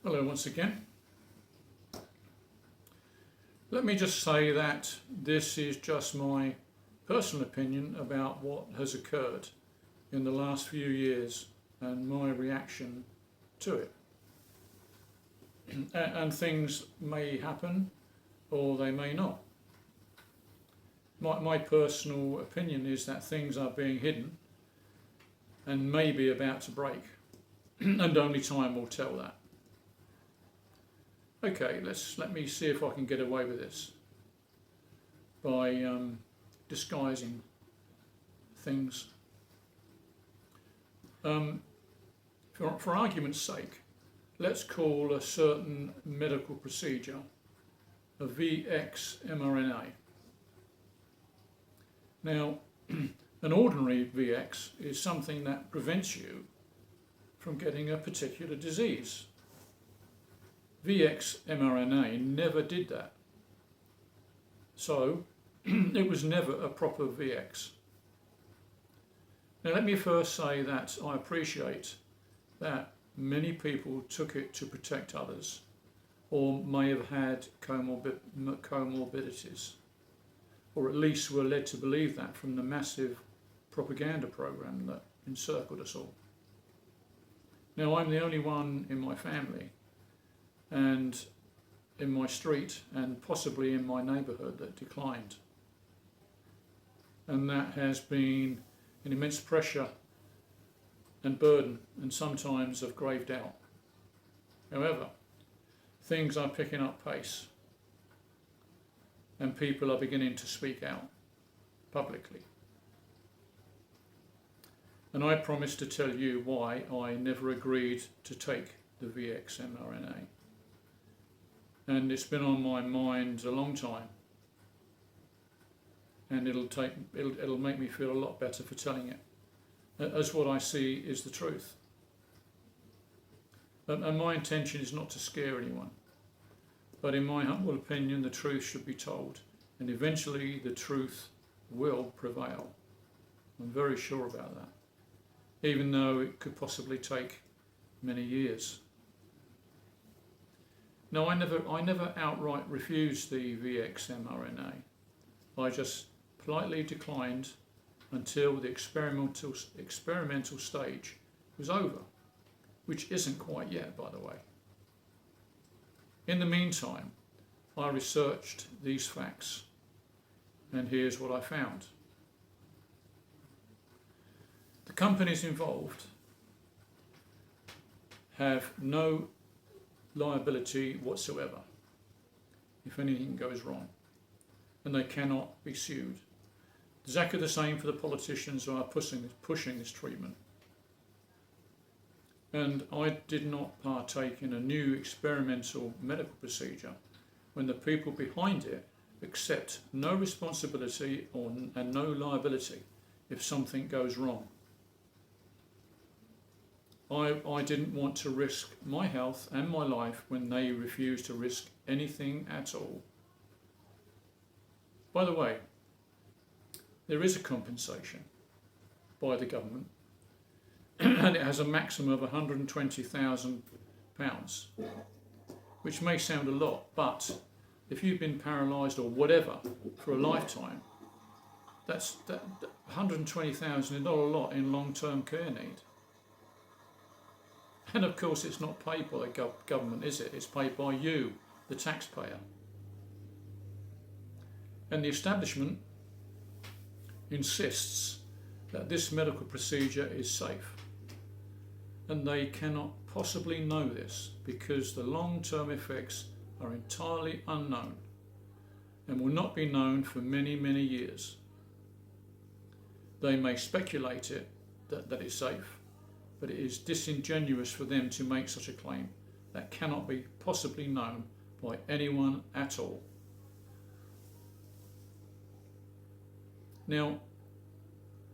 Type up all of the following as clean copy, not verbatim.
Hello once again. Let me just say that this is just my personal opinion about what has occurred in the last few years and my reaction to it. And things may happen or they may not. My personal opinion is that things are being hidden and may be about to break, and only time will tell that. Okay, let me see if I can get away with this by disguising things. For argument's sake, let's call a certain medical procedure a VX mRNA. Now, an ordinary VX is something that prevents you from getting a particular disease. VX mRNA never did that. So, it was never a proper VX. Now, let me first say that I appreciate that many people took it to protect others or may have had comorbidities, or at least were led to believe that from the massive propaganda program that encircled us all. Now, I'm the only one in my family and in my street and possibly in my neighbourhood that declined. And that has been an immense pressure and burden and sometimes of grave doubt. However, things are picking up pace and people are beginning to speak out publicly. And I promise to tell you why I never agreed to take the VX mRNA. And it's been on my mind a long time. And it'll make me feel a lot better for telling it, as what I see is the truth. And my intention is not to scare anyone, but in my humble opinion, the truth should be told, and eventually the truth will prevail. I'm very sure about that, even though it could possibly take many years. No, I never outright refused the VX mRNA. I just politely declined until the experimental stage was over, which isn't quite yet, by the way. In the meantime, I researched these facts, and here's what I found. The companies involved have no liability whatsoever if anything goes wrong, and they cannot be sued. Exactly the same for the politicians who are pushing this treatment. And I did not partake in a new experimental medical procedure when the people behind it accept no responsibility and no liability if something goes wrong. I didn't want to risk my health and my life when they refused to risk anything at all. By the way, there is a compensation by the government and it has a maximum of £120,000, which may sound a lot, but if you've been paralysed or whatever for a lifetime, that 120,000 is not a lot in long-term care need. And of course it's not paid by the government, is it? It's paid by you, the taxpayer. And the establishment insists that this medical procedure is safe. And they cannot possibly know this because the long-term effects are entirely unknown and will not be known for many, many years. They may speculate that it's safe, but it is disingenuous for them to make such a claim that cannot be possibly known by anyone at all. Now,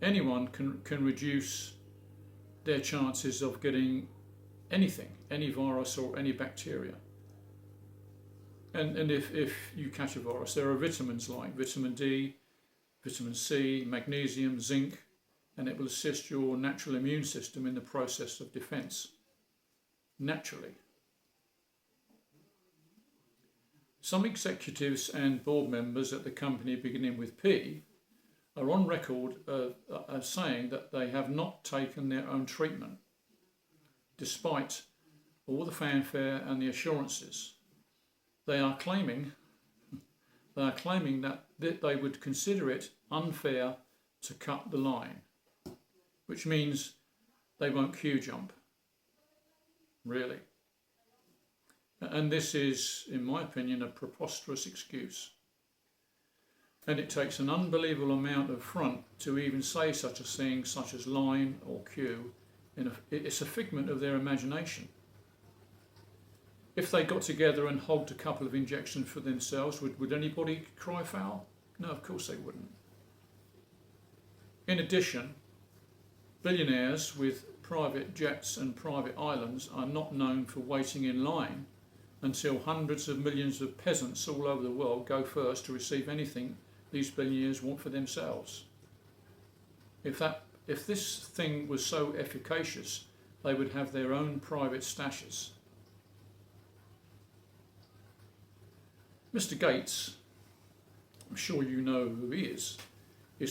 anyone can reduce their chances of getting anything, any virus or any bacteria. And if you catch a virus, there are vitamins like vitamin D, vitamin C, magnesium, zinc, and it will assist your natural immune system in the process of defence, naturally. Some executives and board members at the company beginning with P are on record as saying that they have not taken their own treatment, despite all the fanfare and the assurances. They are claiming that they would consider it unfair to cut the line, which means they won't queue jump. Really. And this is, in my opinion, a preposterous excuse. And it takes an unbelievable amount of front to even say such a thing, such as line or queue. It's a figment of their imagination. If they got together and hogged a couple of injections for themselves, would anybody cry foul? No, of course they wouldn't. In addition, billionaires with private jets and private islands are not known for waiting in line until hundreds of millions of peasants all over the world go first to receive anything these billionaires want for themselves. If this thing was so efficacious, they would have their own private stashes. Mr. Gates, I'm sure you know who he is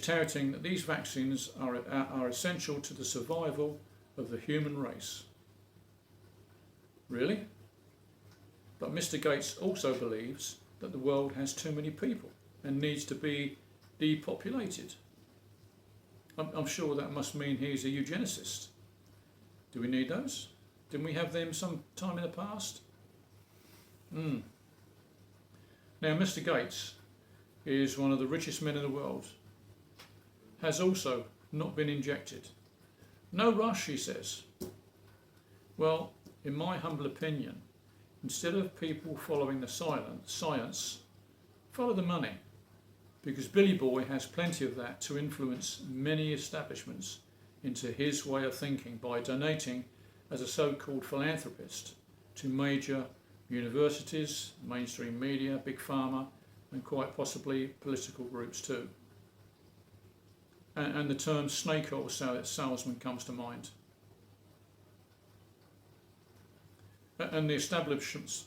touting that these vaccines are essential to the survival of the human race. Really? But Mr. Gates also believes that the world has too many people and needs to be depopulated. I'm sure that must mean he's a eugenicist. Do we need those? Didn't we have them some time in the past? Now, Mr. Gates is one of the richest men in the world, has also not been injected. No rush, he says. Well, in my humble opinion, instead of people following the science, follow the money, because Billy Boy has plenty of that to influence many establishments into his way of thinking by donating as a so-called philanthropist to major universities, mainstream media, big pharma, and quite possibly political groups too. And the term snake oil salesman comes to mind. And the establishment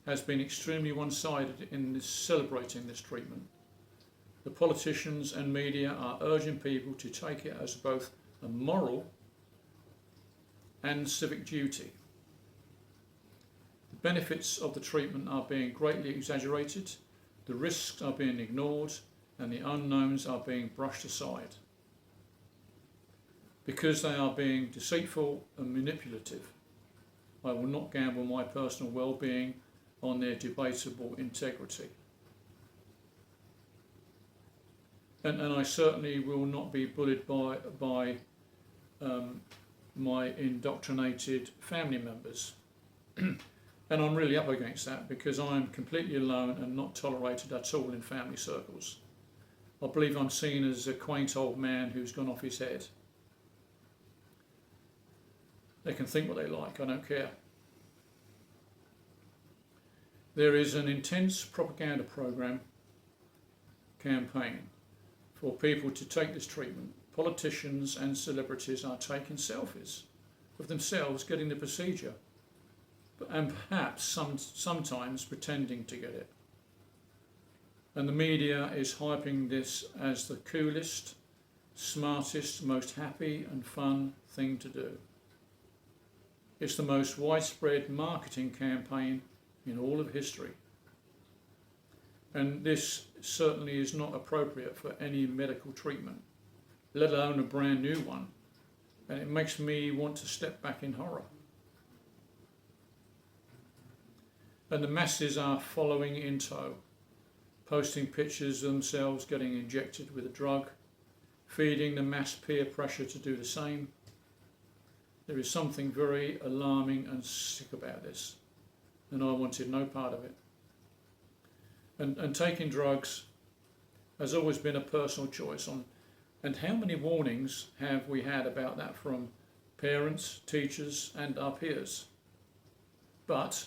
has been extremely one-sided in celebrating this treatment. The politicians and media are urging people to take it as both a moral and civic duty. The benefits of the treatment are being greatly exaggerated, the risks are being ignored, and the unknowns are being brushed aside, because they are being deceitful and manipulative. I will not gamble my personal well-being on their debatable integrity. And I certainly will not be bullied by my indoctrinated family members. And I'm really up against that, because I'm completely alone and not tolerated at all in family circles. I believe I'm seen as a quaint old man who's gone off his head. They can think what they like, I don't care. There is an intense propaganda campaign for people to take this treatment. Politicians and celebrities are taking selfies of themselves getting the procedure, and perhaps sometimes pretending to get it. And the media is hyping this as the coolest, smartest, most happy and fun thing to do. It's the most widespread marketing campaign in all of history. And this certainly is not appropriate for any medical treatment, let alone a brand new one. And it makes me want to step back in horror. And the masses are following in tow, posting pictures of themselves getting injected with a drug, feeding the mass peer pressure to do the same. There is something very alarming and sick about this, and I wanted no part of it. And taking drugs has always been a personal choice. And how many warnings have we had about that from parents, teachers and our peers? But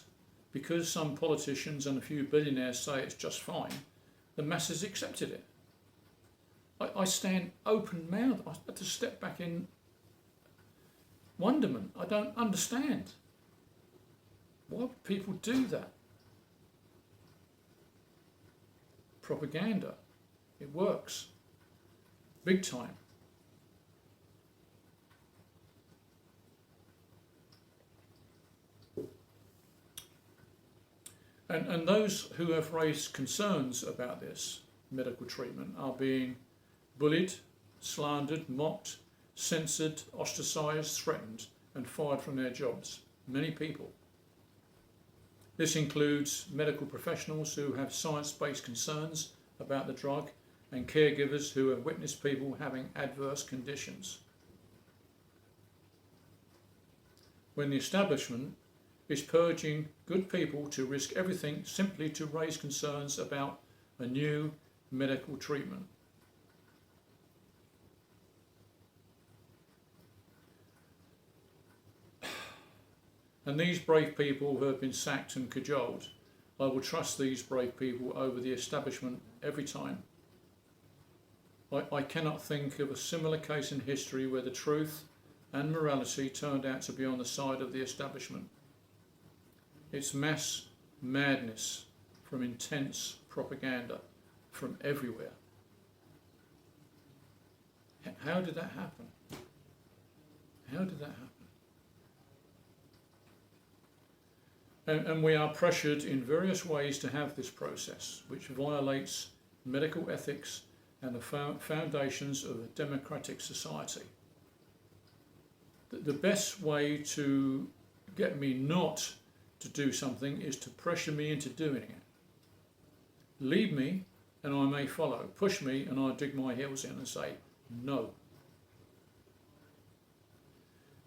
because some politicians and a few billionaires say it's just fine, the masses accepted it. I stand open-mouthed. I had to step back in wonderment. I don't understand. Why would people do that? Propaganda. It works. Big time. And those who have raised concerns about this medical treatment are being bullied, slandered, mocked, censored, ostracised, threatened, and fired from their jobs. Many people. This includes medical professionals who have science-based concerns about the drug and caregivers who have witnessed people having adverse conditions. When the establishment is purging good people to risk everything simply to raise concerns about a new medical treatment. And these brave people who have been sacked and cajoled, I will trust these brave people over the establishment every time. I cannot think of a similar case in history where the truth and morality turned out to be on the side of the establishment. It's mass madness from intense propaganda from everywhere. How did that happen? How did that happen? And we are pressured in various ways to have this process, which violates medical ethics and the foundations of a democratic society. The best way to get me not to do something is to pressure me into doing it. Lead me and I may follow. Push me and I dig my heels in and say no.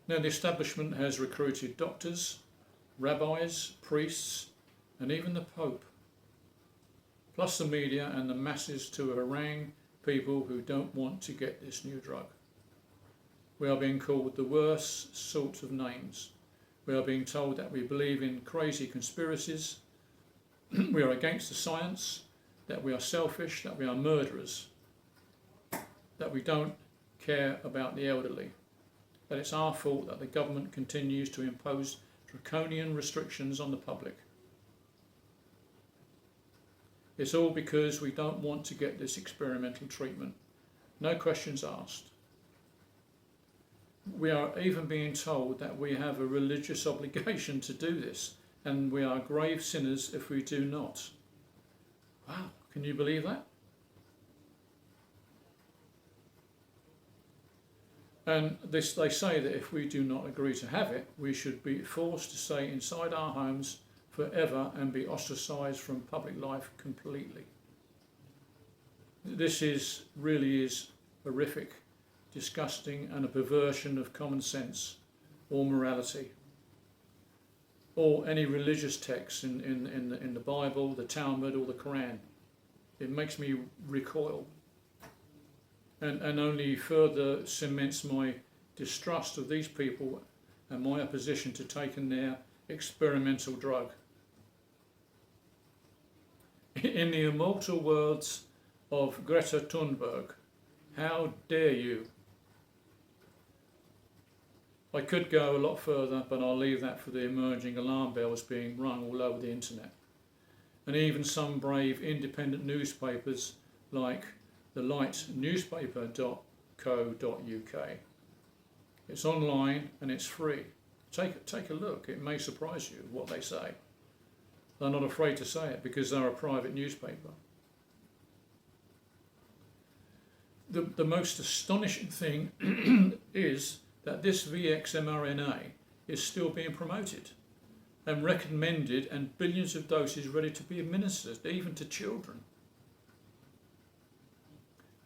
Now the establishment has recruited doctors, rabbis, priests, and even the Pope, plus the media and the masses to harangue people who don't want to get this new drug. We are being called the worst sort of names. We are being told that we believe in crazy conspiracies, we are against the science, that we are selfish, that we are murderers, that we don't care about the elderly, that it's our fault that the government continues to impose draconian restrictions on the public. It's all because we don't want to get this experimental treatment. No questions asked. We are even being told that we have a religious obligation to do this, and we are grave sinners if we do not. Wow, can you believe that? And this, they say that if we do not agree to have it, we should be forced to stay inside our homes forever and be ostracised from public life completely. This really is horrific, disgusting, and a perversion of common sense or morality or any religious text in the Bible, the Talmud, or the Quran. It makes me recoil and only further cements my distrust of these people and my opposition to taking their experimental drug. In the immortal words of Greta Thunberg, how dare you? I could go a lot further, but I'll leave that for the emerging alarm bells being rung all over the internet. And even some brave independent newspapers like the lightnewspaper.co.uk. It's online and it's free. Take a look. It may surprise you what they say. They're not afraid to say it because they're a private newspaper. The most astonishing thing is that this VX mRNA is still being promoted and recommended, and billions of doses ready to be administered, even to children.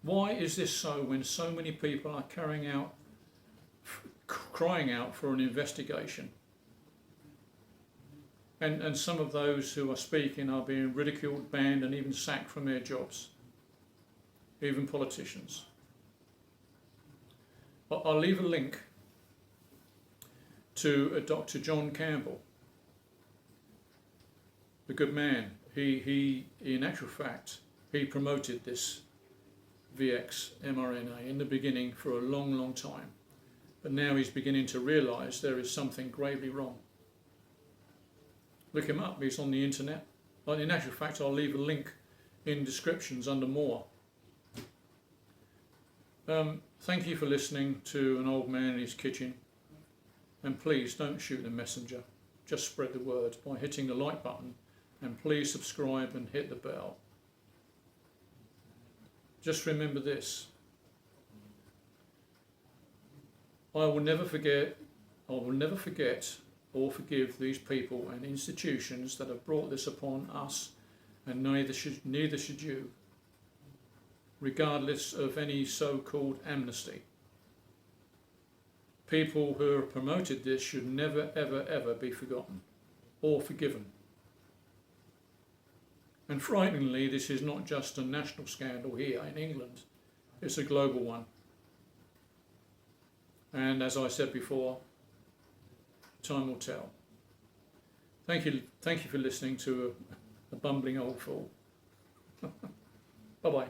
Why is this so when so many people are crying out for an investigation? And some of those who are speaking are being ridiculed, banned, and even sacked from their jobs, even politicians. I'll leave a link to Dr. John Campbell, a good man. He in actual fact, he promoted this VX mRNA in the beginning for a long, long time. But now he's beginning to realise there is something gravely wrong. Look him up, he's on the internet. In actual fact, I'll leave a link in descriptions under more. Thank you for listening to An Old Man in His Kitchen, and please don't shoot the messenger, just spread the word by hitting the like button, and please subscribe and hit the bell. Just remember this: I will never forget or forgive these people and institutions that have brought this upon us, and neither should you, regardless of any so-called amnesty. People who have promoted this should never, ever, ever be forgotten or forgiven. And frighteningly, this is not just a national scandal here in England, it's a global one. And as I said before, time will tell. Thank you for listening to a bumbling old fool. Bye-bye.